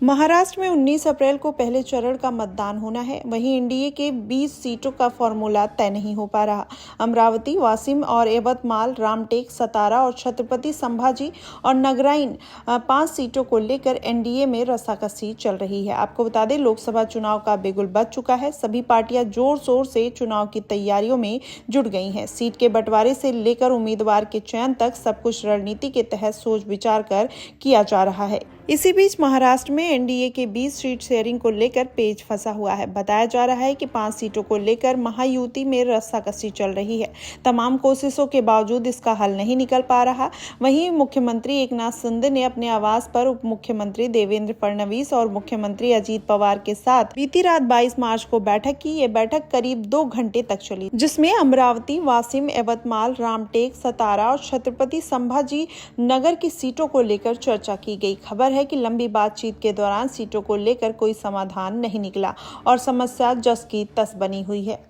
महाराष्ट्र में 19 अप्रैल को पहले चरण का मतदान होना है। वहीं एनडीए के 20 सीटों का फॉर्मूला तय नहीं हो पा रहा। अमरावती, वाशिम और यवतमाल, रामटेक, सतारा और छत्रपति संभाजी और नगराइन 5 सीटों को लेकर एनडीए में रस्साकसी चल रही है। आपको बता दें, लोकसभा चुनाव का बिगुल बज चुका है। सभी पार्टियां जोर शोर से चुनाव की तैयारियों में जुट गई हैं। सीट के बंटवारे से लेकर उम्मीदवार के चयन तक सब कुछ रणनीति के तहत सोच विचार कर किया जा रहा है। इसी बीच महाराष्ट्र में एनडीए के 20 सीट शेयरिंग को लेकर पेच फंसा हुआ है। बताया जा रहा है कि 5 सीटों को लेकर महायुति में रस्साकसी चल रही है। तमाम कोशिशों के बावजूद इसका हल नहीं निकल पा रहा। वहीं मुख्यमंत्री एकनाथ शिंदे ने अपने आवास पर उप मुख्यमंत्री देवेंद्र फडणवीस और मुख्यमंत्री अजीत पवार के साथ बीती रात 22 मार्च को बैठक की। ये बैठक करीब 2 घंटे तक चली, जिसमें अमरावती, वाशिम, यवतमाल, रामटेक, सतारा और छत्रपति संभाजी नगर की सीटों को लेकर चर्चा की गई। खबर है कि लंबी बातचीत के दौरान सीटों को लेकर कोई समाधान नहीं निकला और समस्या जस की तस बनी हुई है।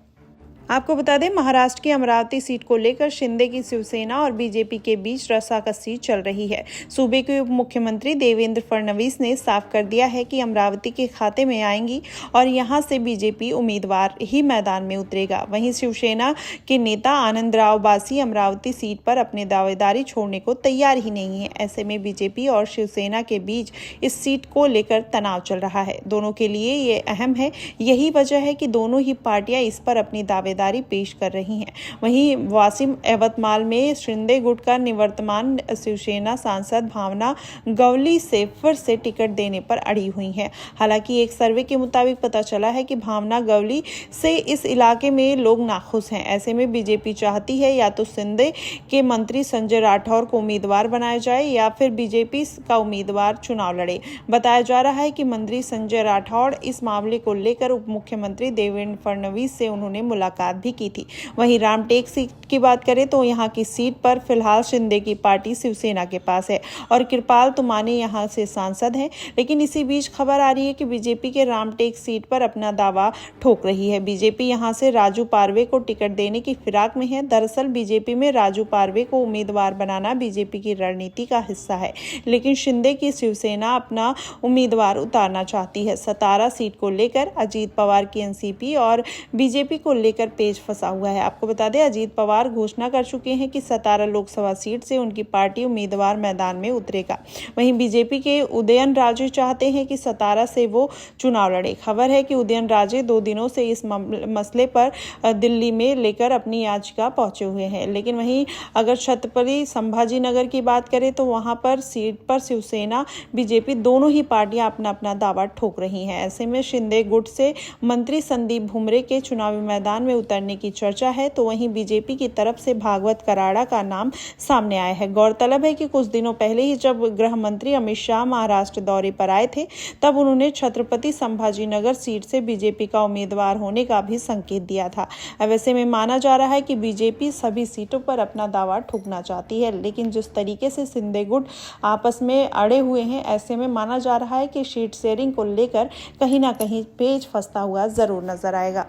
आपको बता दें, महाराष्ट्र की अमरावती सीट को लेकर शिंदे की शिवसेना और बीजेपी के बीच रस्साकसी चल रही है। सूबे के उप मुख्यमंत्री देवेंद्र फडणवीस ने साफ कर दिया है कि अमरावती के खाते में आएंगी और यहां से बीजेपी उम्मीदवार ही मैदान में उतरेगा। वहीं शिवसेना के नेता आनंदराव बासी अमरावती सीट पर अपनी दावेदारी छोड़ने को तैयार ही नहीं है। ऐसे में बीजेपी और शिवसेना के बीच इस सीट को लेकर तनाव चल रहा है। दोनों के लिए ये अहम है। यही वजह है कि दोनों ही पार्टियां इस पर अपनी दावेदारी पेश कर रही हैं। वहीं वाशिम यवतमाल में शिंदे गुट का निवर्तमान शिवसेना सांसद भावना गवली से फिर से टिकट देने पर अड़ी हुई है। हालांकि एक सर्वे के मुताबिक पता चला है कि भावना गवली से इस इलाके में लोग नाखुश हैं। ऐसे में बीजेपी चाहती है या तो शिंदे के मंत्री संजय राठौर को उम्मीदवार बनाया जाए या फिर बीजेपी का उम्मीदवार चुनाव लड़े। बताया जा रहा है कि मंत्री संजय राठौर इस मामले को लेकर उप मुख्यमंत्री देवेंद्र फडणवीस से उन्होंने मुलाकात भी की थी। वहीं रामटेक सीट की बात करें तो यहां की सीट पर फिलहाल शिंदे की पार्टी शिवसेना के पास है और कृपाल तुमाने यहां से सांसद हैं। लेकिन इसी बीच खबर आ रही है कि बीजेपी के रामटेक सीट पर अपना दावा ठोक रही है। बीजेपी यहां से राजू पारवे को टिकट देने की फिराक में है। दरअसल बीजेपी में राजू पारवे को उम्मीदवार बनाना बीजेपी की रणनीति का हिस्सा है, लेकिन शिंदे की शिवसेना अपना उम्मीदवार उतारना चाहती है। सतारा सीट को लेकर अजीत पवार की एनसीपी और बीजेपी को लेकर पेच फंसा हुआ है। आपको बता दें, अजीत पवार घोषणा कर चुके हैं कि सतारा लोकसभा सीट से उनकी पार्टी उम्मीदवार मैदान में उतरेगा। वहीं बीजेपी के उदयन राजे चाहते हैं कि सतारा से वो चुनाव लड़े। खबर है कि उदयन राजे 2 दिनों से इस मसले पर दिल्ली में लेकर अपनी याचिका पहुंचे हुए हैं। लेकिन वहीं अगर छत्रपति संभाजी नगर की बात करें तो वहां पर सीट पर शिवसेना बीजेपी दोनों ही पार्टियां अपना अपना दावा ठोक रही हैं। ऐसे में शिंदे गुट से मंत्री संदीप भुमरे के चुनावी मैदान में उतरने की चर्चा है, तो वहीं बीजेपी की तरफ से भागवत कराड़ा का नाम सामने आया है। गौरतलब है कि कुछ दिनों पहले ही जब गृह मंत्री अमित शाह महाराष्ट्र दौरे पर आए थे, तब उन्होंने छत्रपति संभाजीनगर सीट से बीजेपी का उम्मीदवार होने का भी संकेत दिया था। अब ऐसे में माना जा रहा है कि बीजेपी सभी सीटों पर अपना दावा ठोकना चाहती है, लेकिन जिस तरीके से शिंदे गुट आपस में अड़े हुए हैं, ऐसे में माना जा रहा है कि सीट शेयरिंग को लेकर कहीं ना कहीं पेच फंसता हुआ जरूर नजर आएगा।